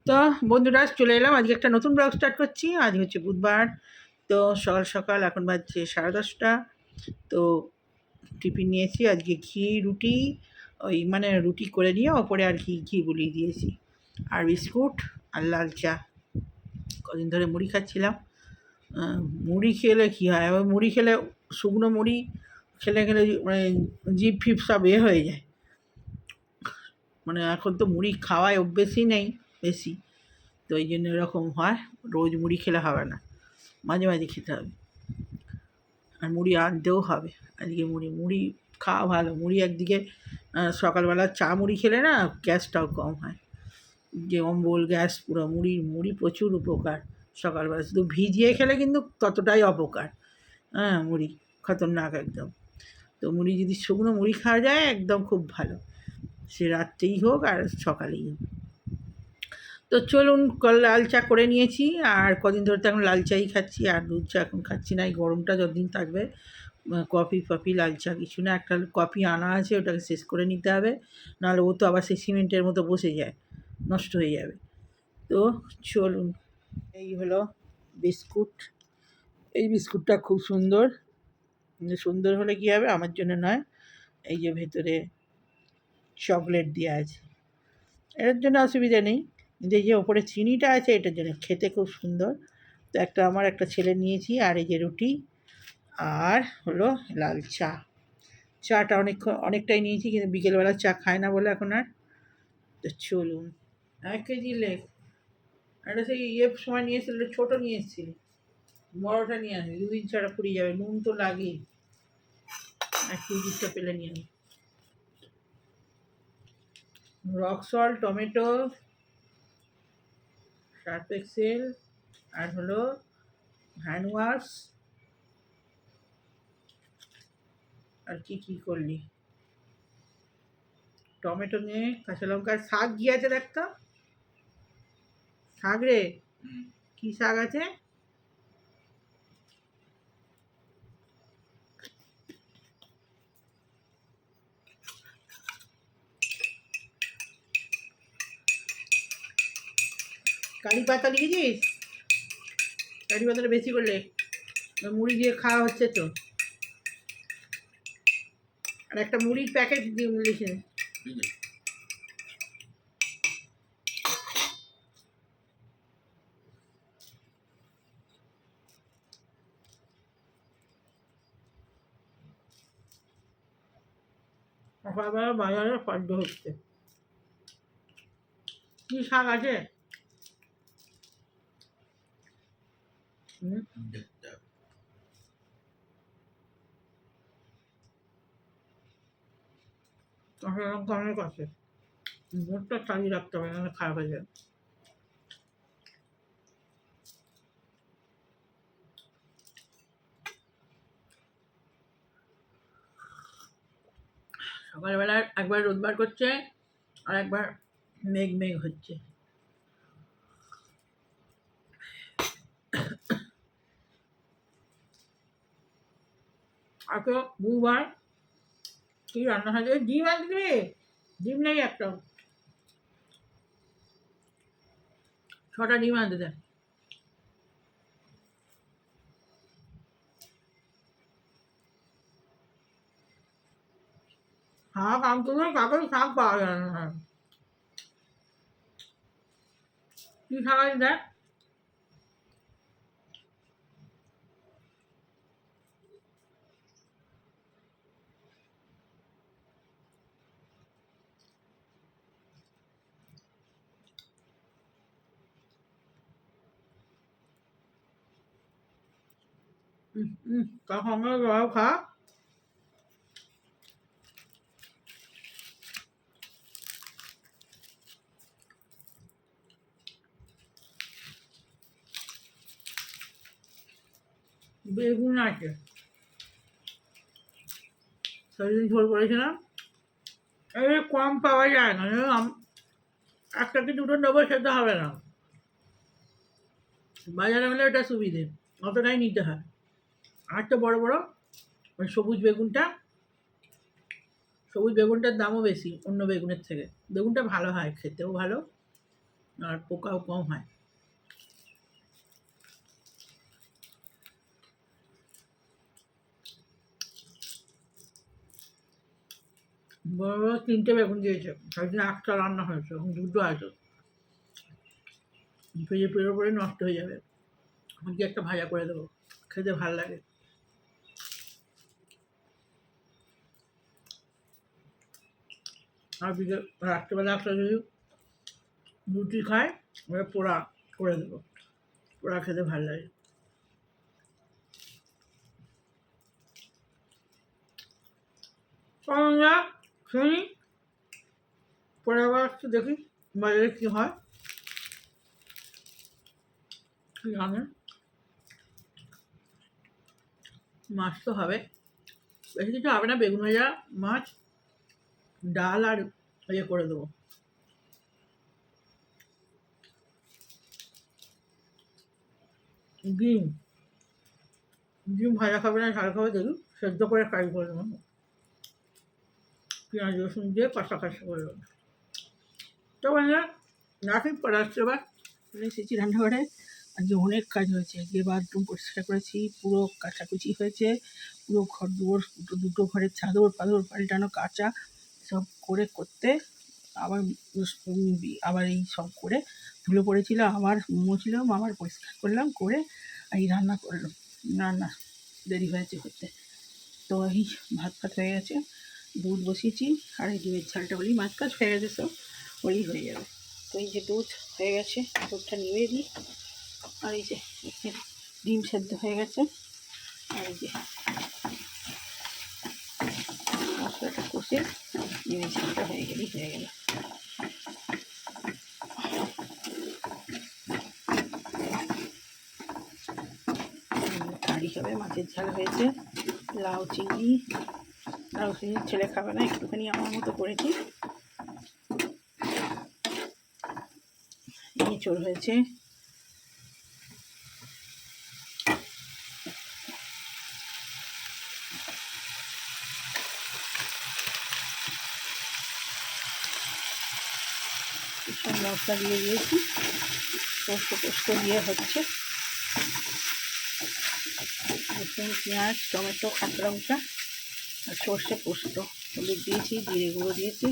তো বন্ধুরা চলে এলাম, আজকে একটা নতুন ব্লগ স্টার্ট করছি। আজ হচ্ছে বুধবার। তো সকাল সকাল এখন বাজছে 10:30। তো টিফিন নিয়েছি আজকে ঘি রুটি, ওই মানে রুটি করে নিয়ে ওপরে আর কি ঘি বুলিয়ে দিয়েছি, আর বিস্কুট আর লাল চা। কদিন ধরে মুড়ি খাচ্ছিলাম। মুড়ি খেলে কী হয়, আবার মুড়ি খেলে শুকনো মুড়ি খেলে খেলে মানে জিভ ফিপ সব হয়ে যায়। মানে এখন তো মুড়ি খাওয়ায় অভ্যেসই নেই বেশি, তো এই জন্য এরকম হয়। রোজ মুড়ি খেলে হবে না, মাঝে মাঝে খেতে হবে, আর মুড়ি আনতেও হবে। আজকে মুড়ি খাওয়া ভালো। মুড়ি একদিকে সকালবেলা চা মুড়ি খেলে না গ্যাসটাও কম হয়, যে অম্বল গ্যাস পুরো। মুড়ি প্রচুর উপকার সকালবেলা, শুধু ভিজিয়ে খেলে কিন্তু ততটাই অপকার। হ্যাঁ, মুড়ি খতরনাক একদম। তো মুড়ি যদি শুকনো মুড়ি খাওয়া যায় একদম খুব ভালো, সে রাত্রেই হোক আর সকালেই হোক। তো চলুন, লাল চা করে নিয়েছি, আর কদিন ধরে তো এখন লাল চাই খাচ্ছি, আর দুধ চা এখন খাচ্ছি না। এই গরমটা যতদিন থাকবে কফি লাল চা কিছু না। একটা কফি আনা আছে, ওটাকে শেষ করে নিতে হবে, নাহলে ও তো আবার সেই সিমেন্টের মতো বসে যায়, নষ্ট হয়ে যাবে। তো চলুন, এই হলো বিস্কুট। এই বিস্কুটটা খুব সুন্দর, সুন্দর হলে কী হবে, আমার জন্য নয়। এই যে ভেতরে চকলেট দেওয়া আছে, এটার জন্য অসুবিধা নেই, কিন্তু এই যে ওপরে চিনিটা আছে এটার জন্য। খেতে খুব সুন্দর। তো একটা আমার একটা ছেলে নিয়েছি, আর এই যে রুটি, আর হলো লাল চা। চাটা অনেকটাই নিয়েছি, কিন্তু বিকেলবেলা চা খায় না বলে এখন আর। তো চলুন, 1 কেজি লেগ, একটা সেই সময় নিয়ে এসেছিল, ছোটো নিয়ে এসেছিলি, বড়োটা নিয়ে আসবি, 2 দিন ছাড়া ফুরিয়ে যাবে। নুন তো লাগেই, 1 কেজিটা পেলে নিয়ে আনি। Rock salt, tomato, surf excel, আর হলো হ্যান্ড ওয়াশ। আর কি করলি, টমেটো নিয়ে, কাঁচা লঙ্কা, শাক গিয়েছে দেখতো। শাক রে, কি শাক আছে? কারি পাতা লিখেছিস? কারি পাতাটা বেশি করলে মুড়ি দিয়ে খাওয়া হচ্ছে তো। আর একটা মুড়ির প্যাকেট দিয়ে লিখে। সকালবেলা বাজারে পদ্ম হচ্ছে। কি শাক আছে? কাঁচা লঙ্কা অনেক আছে, মোটটা চালিয়ে রাখতে হবে, নাহলে খারাপ হয়ে যাবে। সকালবেলা একবার রোদবার করছে, আর একবার মেঘ হচ্ছে। আজকে বুধবার, কি রান্না হয়েছে? ডিম আনবি? ডিম নেই একটা, 6টা ডিম আনতে দেয়। শাক আনতে দেয়, কাকে শাক পাওয়া যায় না। কি শাক আছে দেখ। তার সঙ্গে রয়ও খা। বেগুন আছে, সেদিন ঝোল করেছিলাম। এই কম পাওয়া যায় না, একটা কি দুটো নেবো সেটা হবে না। বাজারে হলে এটা সুবিধে, অতটাই নিতে হয়। আর তো বড় বড় ওই সবুজ বেগুনটার দামও বেশি অন্য বেগুনের থেকে। বেগুনটা ভালো হয়, খেতেও ভালো, আর পোকাও কম হয়। বড় বড় 3টে বেগুন দিয়েছে, তার জন্য একটা রান্না হয়েছে, এখন 2টো আছে। ফ্রিজে পুরোপুরি নষ্ট হয়ে যাবে। আজকে একটা ভাজা করে দেবো, খেতে ভাল লাগে। আর রাত্রেবেলা একটা যদি রুটি খায়, ওটা পোড়া করে দেবো, পোড়া খেতে ভাল লাগে। আমরা শুনি, পরে আবার একটু দেখি বাজারে কী হয়, কী জানে। মাছ তো হবে, বেশি কিছু হবে না, বেগুন ভাজা, মাছ, ডাল আর ইয়ে করে দেবো, ডিম। ডিম ভাজা খাবে না ঝাল খাবে দেখি, সেদ্ধ করে ফ্রাই করে দেবো, পেঁয়াজ রসুন দিয়ে কষা কষা করে দেবো। তো বন্ধুরা রাখি, পরে আসছে এবার। চলে এসেছি রান্নাঘরে। আজকে অনেক কাজ হয়েছে, আজকে বাথরুম পরিষ্কার করেছি, পুরো কাচাকুচি হয়েছে, পুরো ঘর দুয়ার, দুটো ঘরের চাদর ফাদর পাল্টানো, কাচা সব করতে আবার আবার এই সব করে ধুলো পড়েছিল, আবার মুছলাম, আবার পরিষ্কার করলাম, করে এই রান্না করলাম। রান্না দেরি হয়েছে করতে। তো এই ভাত ফাত হয়ে গেছে, দুধ বসিয়েছি, আর এই ডিমের ঝালটা হলেই মাছ কাজ হয়ে গেছে, সব হলেই হয়ে যাবে। তো এই যে দুধ হয়ে গেছে, দুধটা নিয়ে দিই। আর এই যে ডিম সেদ্ধ হয়ে গেছে, আর এই যে মশলাটা কষে ডিমের ঝালটা হয়ে গেলেই হয়ে গেল। কারি হবে, মাছের ঝাল হয়েছে, লাউ চিংড়ি ছেলে খাবে না, একটুখানি আমার মতো করেছি। এঁচোড় হয়েছে, সব মশলা দিয়ে দিয়েছি, পোস্ত দিয়ে হচ্ছে, রসুন পেঁয়াজ টমেটো কাঁচা লঙ্কা আর সর্ষে পোস্ত, হলুদ দিয়েছি, জিরে গুঁড়ো দিয়েছি।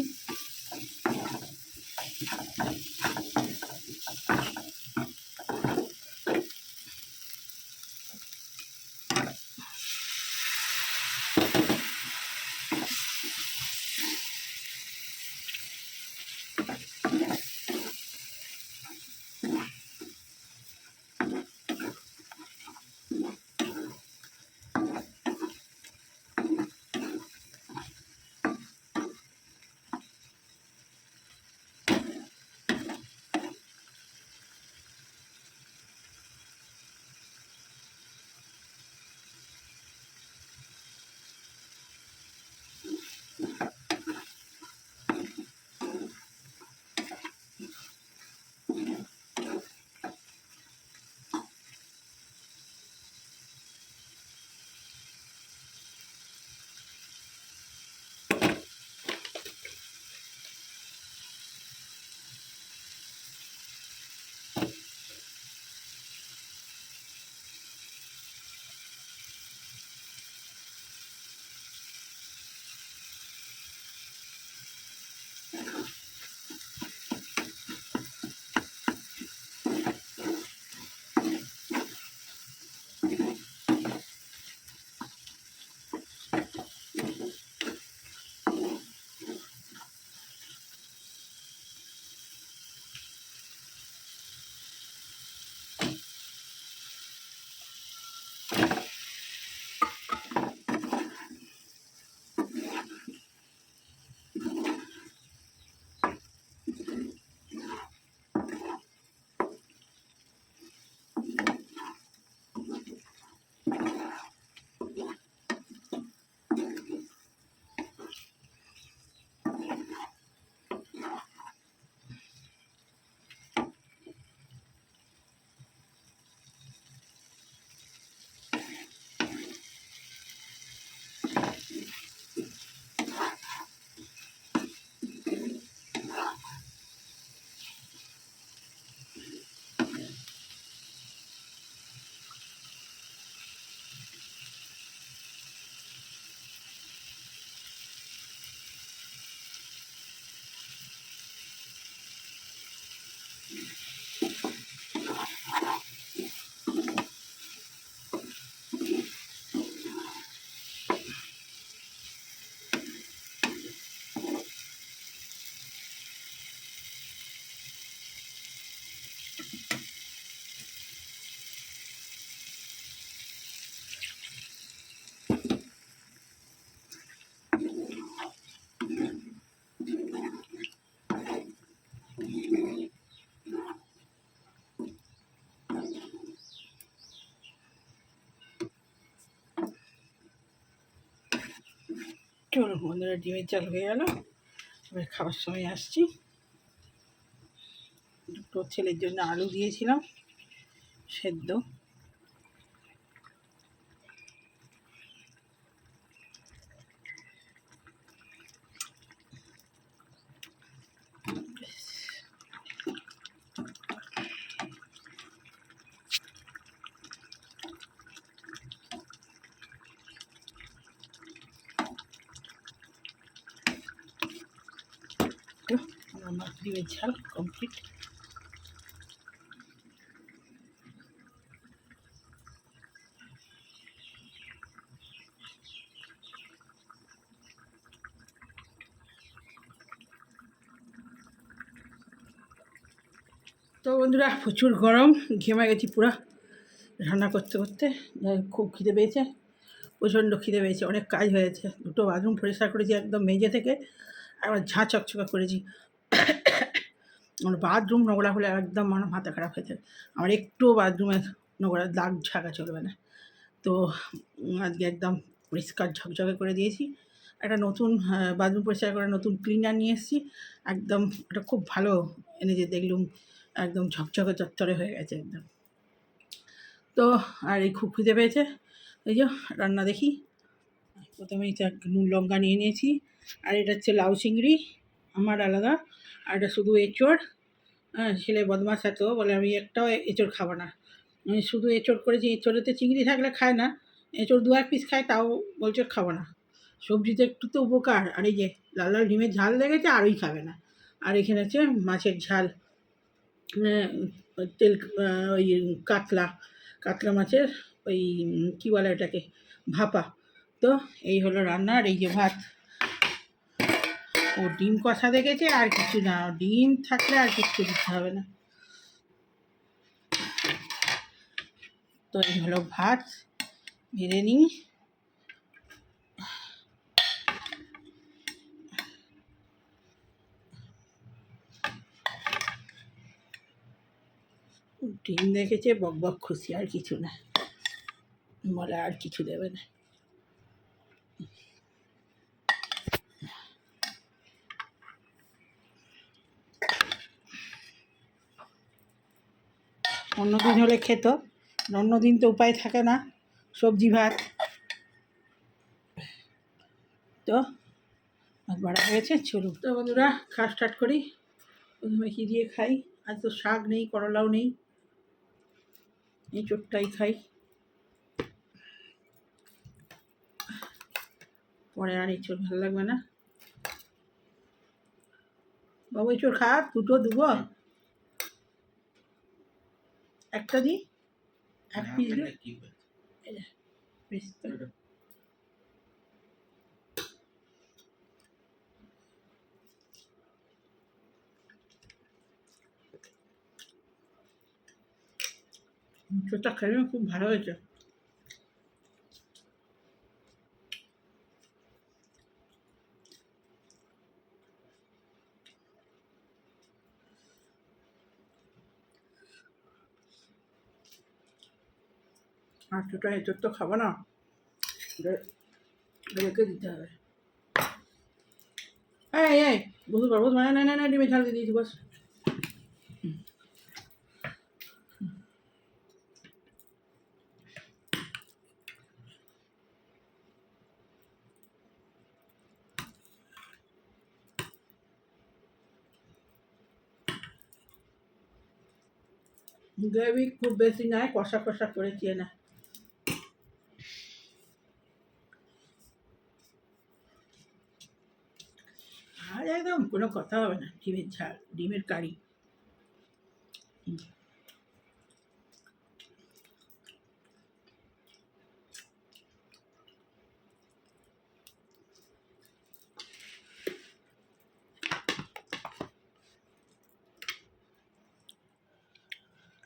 চলো বন্ধুরা, ডিমের চাল হয়ে গেল, এবার খাবার সময় আসছি। দুটো ছেলের জন্য আলু দিয়েছিলাম সেদ্ধ। তো আমার ডিমের ঝাল কমপ্লিট। তো বন্ধুরা, প্রচুর গরম, ঘেমে গেছি পুরো রান্না করতে করতে। খুব খিদে পেয়েছে, প্রচণ্ড খিদে পেয়েছে, অনেক কাজ হয়েছে। দুটো বাথরুম পরিষ্কার করেছি একদম মেজে থেকে, একবার ঝাঁ চকচকা করেছি। আমার বাথরুম নোংরা হলে একদম আমার মাথা খারাপ হয়েছে। আমার একটুও বাথরুমে নোংরা দাগ ঝাঁকা চলবে না। তো আজকে একদম পরিষ্কার ঝকঝকে করে দিয়েছি। একটা নতুন বাথরুম পরিষ্কার করে নতুন ক্লিনার নিয়ে এসেছি, একদম ওটা খুব ভালো এনেছে, দেখলুম একদম ঝকঝকে চচ্চরে হয়ে গেছে একদম। তো আর এই খুব খিদে পেয়েছে, এই যে রান্না দেখি। প্রথমেই নুন লঙ্কা নিয়ে নিয়েছি, আর এটা হচ্ছে লাউ চিংড়ি আমার আলাদা, আর এটা শুধু এঁচড়। হ্যাঁ, ছেলে বদমাশ এত, বলে আমি একটাও এঁচড় খাবো না। আমি শুধু এঁচড় করেছি, এঁচড়েতে চিংড়ি থাকলে খায় না, এঁচড় দু এক পিস খায়, তাও বলছে খাবো না। সবজিতে একটু তো উপকার। আর এই যে লাল লাল ডিমের ঝাল লেগেছে, আরই খাবে না। আর এখানে হচ্ছে মাছের ঝাল, তেল, ওই কাতলা কাতলা মাছের ওই কী বলে এটাকে, ভাপা। তো এই হলো রান্না। আর এই যে ভাত। ও ডিম কষা দেখেছে, আর কিছু না, ডিম থাকলে আর কিচ্ছু দিতে হবে না। তো এই হলো ভাত, বেড়ে নিই। ডিম দেখেছে, বক বক খুশি, আর কিছু না, বলে আর কিছু দেবে না। অন্যদিন হলে খেত, অন্যদিন তো উপায় থাকে না, সবজি ভাত। তো ভাত বাড়া হয়েছে, চলুন তো বন্ধুরা খাওয়া স্টার্ট করি। প্রথমে কী দিয়ে খাই? আজ তো শাক নেই, করলাও নেই, এই চোটটাই খাই, পরে আর এঁচড় ভালো লাগবে না। বাবু এঁচড় খা, দুটো দেবো, একটা দিই, এক পিস বেশ। এঁচড়টা খেলে খুব ভালো হয়েছে। আর দুটো এঁচড় তো খাবো না, রেখে দিতে হবে। এই এই বুঝতে পারবো, মানে না না না, ডিমে ঝাল দিয়ে দিয়েছি বস। গ্রেভি খুব বেশি নয়, কষা কষা করে চেয়ে না। আর একদম কোনো কথা হবে না, ডিমের ঝাল, ডিমের কারি।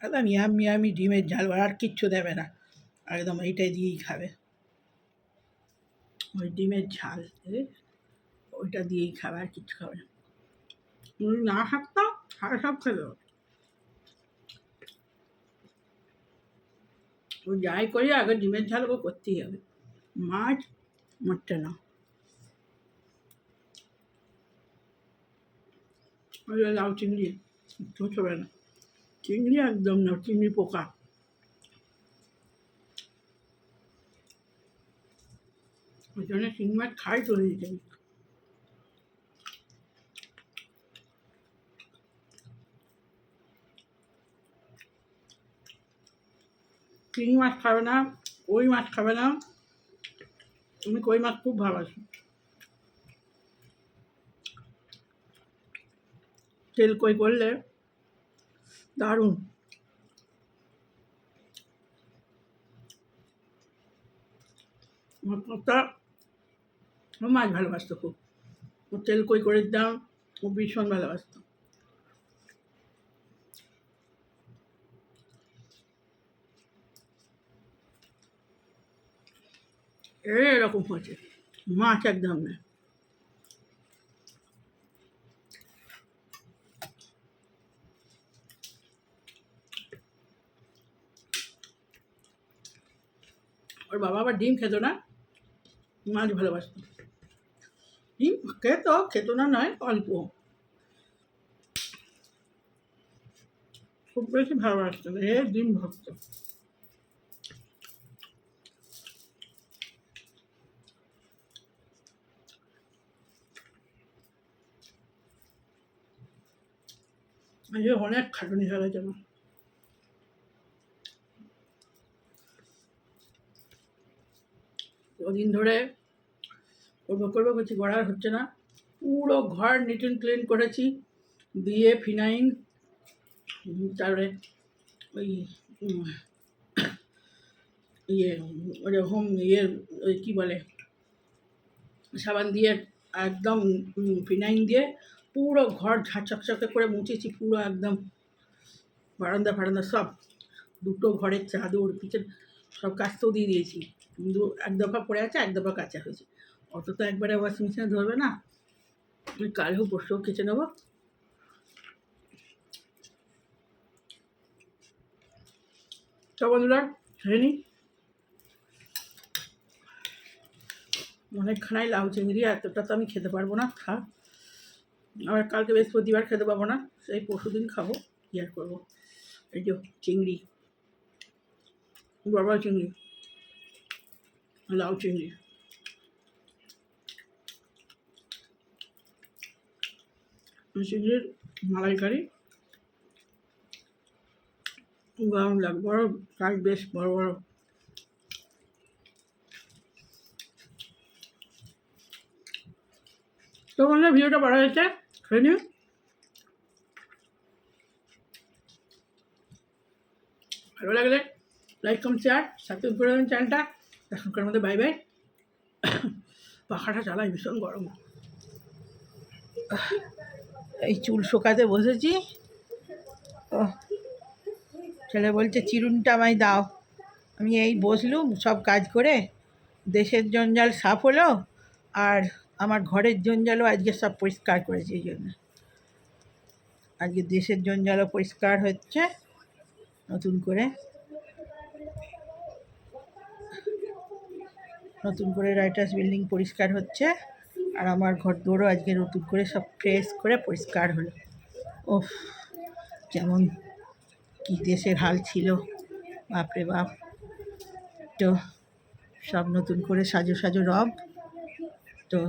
একদম ইয়ামি ইয়ামি ডিমের ঝাল, আর কিচ্ছু দেবে না, একদম এইটাই দিয়েই খাবে। ওই ডিমের ঝাল ওইটা দিয়েই খাবে, আর কিচ্ছু খাবে না। না থাকতাম সারা সব খেলো, ও যাই করি আগে ডিমের ঝাল ও করতেই হবে, মাছ মারতে না। ওই লাউ চিংড়ি তো হবে না, চিংড়ি একদম না, চিংড়ি পোকা। ওই জন্য চিংড়ি মাছ খাই চলে যেতে। চিংড়ি মাছ খাবে না, কই মাছ খাবে না, আমি কই মাছ খুব ভালোবাসি। তেল কই করলে দারুণ। আমার কর্তা মাছ ভালোবাসতো খুব, ও তেল কই করে দিতাম, ও ভীষণ ভালোবাসতো। এরকম হয়েছে, মাছ একদম না। ওর বাবা আবার ডিম খেত না, মাছ ভালোবাসত। ডিম খেত না নয়, অল্প, খুব বেশি ভালোবাসত ডিম ভক্ত। অনেক খাটুনি হয়ে গেছে আমার। কদিন ধরে করবো করছি, গড়ার হচ্ছে না। পুরো ঘর নিট অ্যান্ড ক্লিন করেছি, দিয়ে ফিনাইল, তারপরে ওই ইয়ে ওরকম ইয়ে ওই কী বলে সাবান দিয়ে একদম ফিনাইল দিয়ে পুরো ঘর চকচকে করে মুছেছি, পুরো একদম বারান্দা ফারান্দা সব, দুটো ঘরের চাদর পিছন সব কাচতেও দিয়ে দিয়েছি। এক দফা পড়ে আছে, এক দফা কাচা হয়েছে। অত তো একবারে ওয়াশিং মেশিনে ধরবে না, আমি কালও পরশুও কেচে নেবো। তো বন্ধুরা খেয়ে নিই। অনেকখানাই লাউ চিংড়ি, এতটা তো আমি খেতে পারবো না, আবার কালকে বৃহস্পতিবার খেতে পাবো না, সেই পরশু দিন খাবো, কি আর করবো। এই যে চিংড়ি, বড় চিংড়ি, লাউ চিংড়ি, চিংড়ির মালাইকারি গরম লাগে, বড় সাইজ বেশ বড় বড়। তো বন্ধুরা ভিডিওটা বড় হয়েছে, খেয়ে নিও। ভালো লাগলে লাইক কমেন্ট শেয়ার সাবস্ক্রাইব করে দেবেন চ্যানেলটা। এখনকার মধ্যে বাই বাই। পাখাটা চালাই, ভীষণ গরম। এই চুল শোকাতে বসেছি, ছেলে বলছে চিরুনটা আমায় দাও। আমি এই বসলুম সব কাজ করে, দেশের জঞ্জাল সাফ হলো, আর আমার ঘরের জঞ্জালও আজকে সব পরিষ্কার করেছি। এই জন্য আজকে দেশের জঞ্জালও পরিষ্কার হচ্ছে, নতুন করে রাইটার্স বিল্ডিং পরিষ্কার হচ্ছে, আর আমার ঘর দৌড়ও আজকে নতুন করে সব ফ্রেশ করে পরিষ্কার হলো। ওফ, যেমন কি দেশের হাল ছিল, বাপরে বাপ। তো সব নতুন করে সাজো রব, তো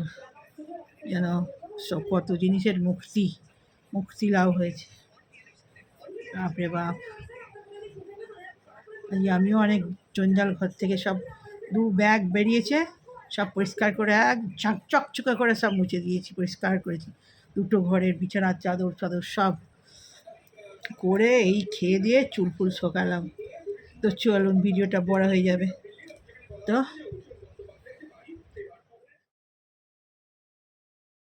যেন সব কত জিনিসের মুক্তি লাভ হয়েছে, বাপরে বাপ। আমিও অনেক জঞ্জাল ঘর থেকে সব 2 ব্যাগ বেরিয়েছে, সব পরিষ্কার করে এক চকচকে করে সব মুছে দিয়েছি, পরিষ্কার করেছি। 2টো ঘরের বিছানার চাদর সব করে এই খেয়ে দিয়ে চুল ফুল শোকালাম। তো চলুন, ভিডিওটা বড় হয়ে যাবে, তো